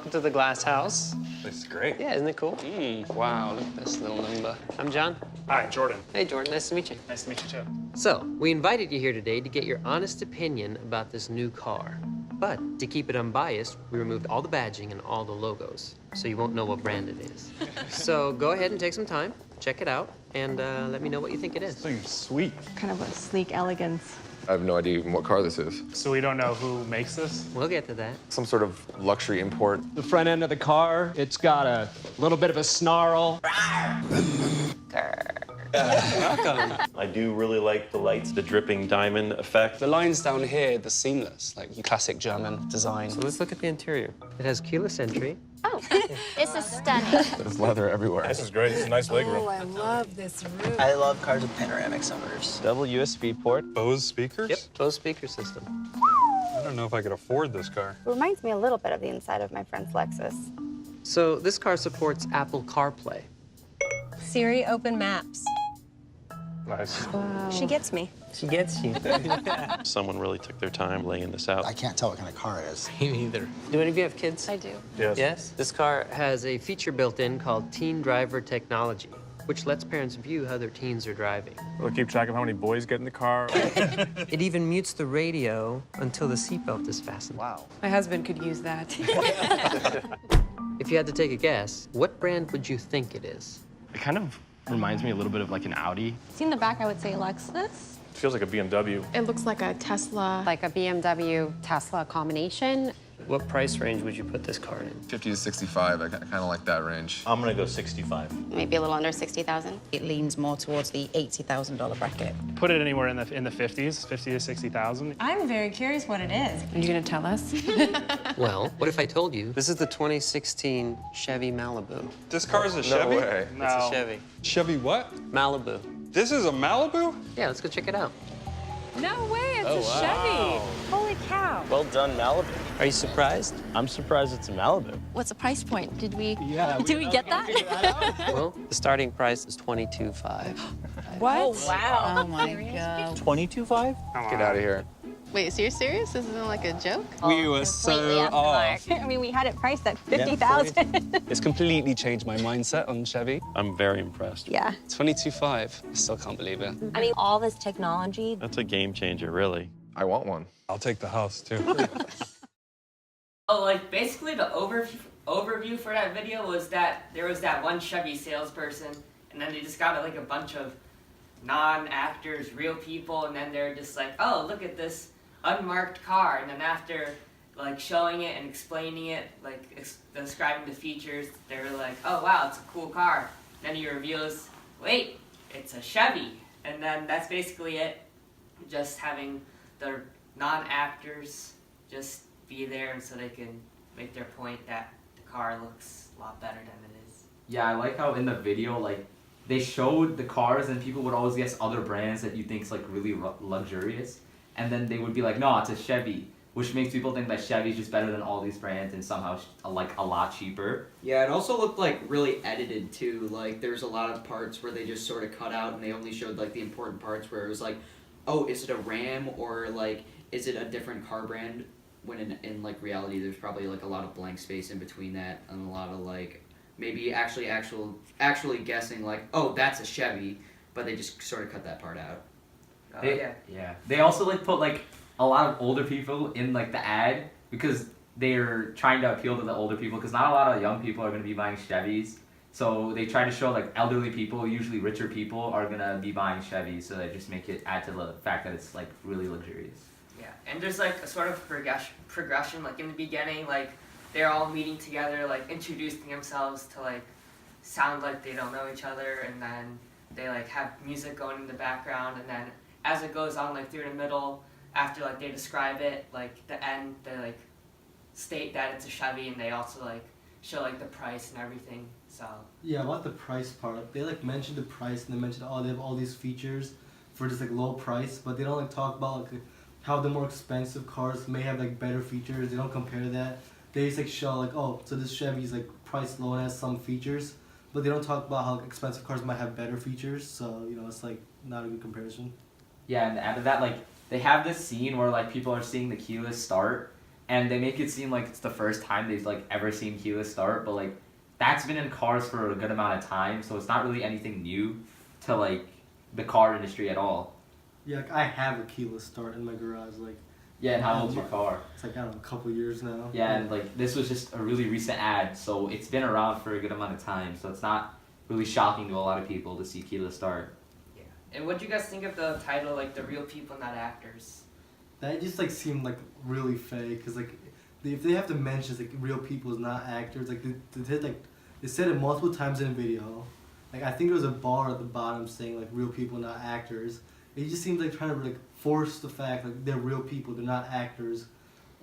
welcome to the Glass House. This is great. Yeah, isn't it cool? Wow, look at this little number. I'm John. Hi, Jordan. Hey, Jordan, nice to meet you. Nice to meet you, too. So, we invited you here today to get your honest opinion about this new car. But to keep it unbiased, we removed all the badging and all the logos, so you won't know what brand it is. So go ahead and take some time, check it out, and let me know what you think it is. This thing's sweet. Kind of a sleek elegance. I have no idea even what car this is. So we don't know who makes this? We'll get to that. Some sort of luxury import. The front end of the car, it's got a little bit of a snarl. Welcome. I do really like the lights, the dripping diamond effect. The lines down here, they're seamless, like classic German design. So let's look at the interior. It has keyless entry. Oh, this is stunning. There's leather everywhere. This is great. It's a nice leg room. Oh, I love this roof. I love cars with panoramic sunroofs. Double USB port. Bose speakers? Yep, Bose speaker system. I don't know if I could afford this car. It reminds me a little bit of the inside of my friend's Lexus. So this car supports Apple CarPlay. Siri, open maps. Nice. She gets me. She gets you. Someone really took their time laying this out. I can't tell what kind of car it is. Me neither. Do any of you have kids? I do. Yes. Yes? This car has a feature built in called Teen Driver Technology, which lets parents view how their teens are driving. We'll keep track of how many boys get in the car. It even mutes the radio until the seatbelt is fastened. Wow. My husband could use that. If you had to take a guess, what brand would you think it is? It kind of reminds me a little bit of like an Audi. Seeing the back, I would say Lexus. Feels like a BMW. It looks like a Tesla. Like a BMW Tesla combination. What price range would you put this car in? 50 to 65, I kind of like that range. I'm gonna go 65. Maybe a little under 60,000. It leans more towards the $80,000 bracket. Put it anywhere in the 50s, 50 to 60,000. I'm very curious what it is. Are you gonna tell us? Well, what if I told you this is the 2016 Chevy Malibu? This car is a Chevy? way. No. It's a Chevy. Chevy what? Malibu. This is a Malibu? Yeah, let's go check it out. No way, it's a Chevy. Holy cow. Well done, Malibu. Are you surprised? I'm surprised it's a Malibu. What's the price point? Did we get that? Well, the starting price is $22,500. What? Oh, wow. Oh, my God. 22.5? Get out of here. Wait, so you're serious? This isn't like a joke? We were so off. I mean, we had it priced at 50,000. It's completely changed my mindset on Chevy. I'm very impressed. Yeah. 22.5. I still can't believe it. I mean, all this technology. That's a game changer, really. I want one. I'll take the house, too. Oh, like basically the overview for that video was that there was that one Chevy salesperson, and then they just got like a bunch of non-actors, real people, and then they're just like, oh, look at this unmarked car, and then after like showing it and explaining it, like describing the features, they were like, oh wow, it's a cool car. Then he reveals, wait, it's a Chevy, and then that's basically it. Just having the non-actors just be there, and so they can make their point that the car looks a lot better than it is. Yeah, I like how in the video, like, they showed the cars and people would always guess other brands that you think is like really luxurious, and then they would be like, no, it's a Chevy, which makes people think that Chevy's just better than all these brands and somehow like a lot cheaper. Yeah, it also looked like really edited too. Like there's a lot of parts where they just sort of cut out and they only showed like the important parts where it was like, oh, is it a Ram or like is it a different car brand? When in like reality, there's probably like a lot of blank space in between that and a lot of like maybe actually guessing like, oh, that's a Chevy, but they just sort of cut that part out. Yeah. They also like put like a lot of older people in like the ad because they're trying to appeal to the older people because not a lot of young people are going to be buying Chevys. So they try to show like elderly people, usually richer people, are going to be buying Chevys. So they just make it add to the fact that it's like really luxurious. Yeah, and there's like a sort of progression, like in the beginning, like they're all meeting together, like introducing themselves to like sound like they don't know each other, and then they like have music going in the background, and then as it goes on, like through the middle, after like they describe it, like the end, they like state that it's a Chevy, and they also like show like the price and everything. So yeah, about the price part, they like mentioned the price and they mentioned they have all these features for just like low price, but they don't like talk about like how the more expensive cars may have like better features. They don't compare that. They just like show like, oh, so this Chevy is like priced low and has some features, but they don't talk about how expensive cars might have better features. So you know, it's like not a good comparison. Yeah, and out of that, like they have this scene where like people are seeing the keyless start, and they make it seem like it's the first time they've like ever seen keyless start, but like that's been in cars for a good amount of time, so it's not really anything new to like the car industry at all. Yeah, like, I have a keyless start in my garage. Like, Yeah, and how old's your car? it's like, I don't know, a couple years now. Yeah, and like this was just a really recent ad, so it's been around for a good amount of time, so it's not really shocking to a lot of people to see keyless start. Yeah. And what do you guys think of the title, like the real people, not actors? That just like seemed like really fake, cause like if they have to mention like real people is not actors, like they said it multiple times in a video. Like I think there was a bar at the bottom saying like real people, not actors. It just seems like trying to like force the fact like they're real people, they're not actors.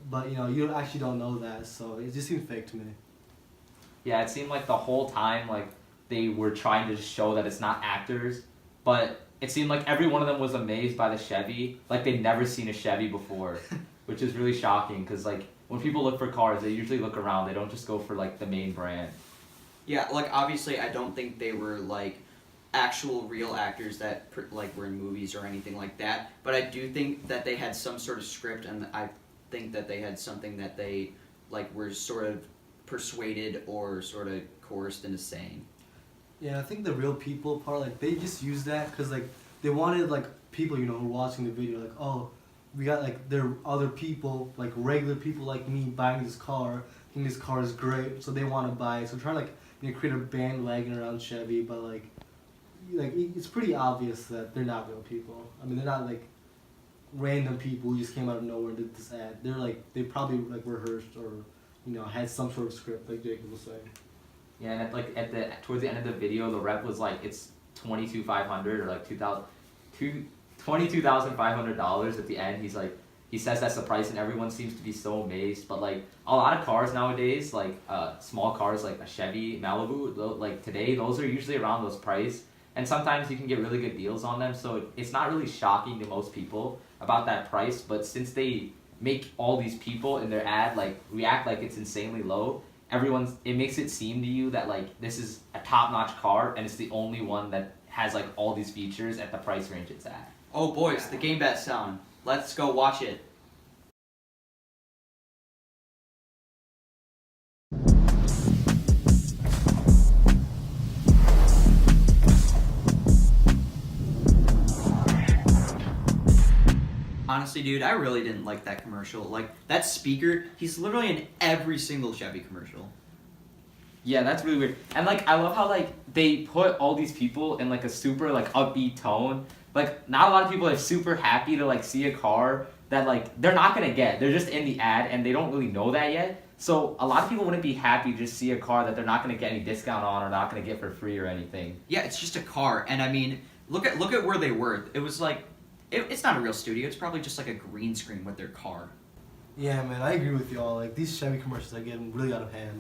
But you know, you actually don't know that, so it just seemed fake to me. Yeah, it seemed like the whole time like they were trying to just show that it's not actors, but it seemed like every one of them was amazed by the Chevy, like they'd never seen a Chevy before, which is really shocking because like when people look for cars, they usually look around. They don't just go for like the main brand. Yeah, like obviously I don't think they were like actual real actors that like were in movies or anything like that, but I do think that they had some sort of script, and I think that they had something that they like were sort of persuaded or sort of coerced into saying. Yeah, I think the real people part, like they just used that because like they wanted like people, you know, who are watching the video, like, oh, we got like there are other people, like regular people like me buying this car, think this car is great, so they want to buy it. So trying to like, you know, create a bandwagon around Chevy, but like it's pretty obvious that they're not real people. I mean, they're not like random people who just came out of nowhere and did this ad. They're like, they probably like rehearsed or, you know, had some sort of script, like Jacob was saying. Yeah, and towards the end of the video, the rep was like it's $22,500 or like $22,500 at the end. He's like, he says that's the price, and everyone seems to be so amazed. But like a lot of cars nowadays, like small cars like a Chevy Malibu, like today, those are usually around those price, and sometimes you can get really good deals on them. So it's not really shocking to most people about that price. But since they make all these people in their ad like react like it's insanely low, it makes it seem to you that like this is a top-notch car and it's the only one that has like all these features at the price range it's at. Oh boys, the Game Bat sound. Let's go watch it. Honestly, dude, I really didn't like that commercial. Like, that speaker, he's literally in every single Chevy commercial. Yeah, that's really weird. And like, I love how like they put all these people in like a super like upbeat tone. Like, not a lot of people are super happy to like see a car that like they're not gonna get. They're just in the ad and they don't really know that yet. So a lot of people wouldn't be happy to just see a car that they're not gonna get any discount on or not gonna get for free or anything. Yeah, it's just a car, and I mean, look at where they were. It was like, it's not a real studio. It's probably just like a green screen with their car. Yeah, man, I agree with y'all. Like these Chevy commercials are getting really out of hand.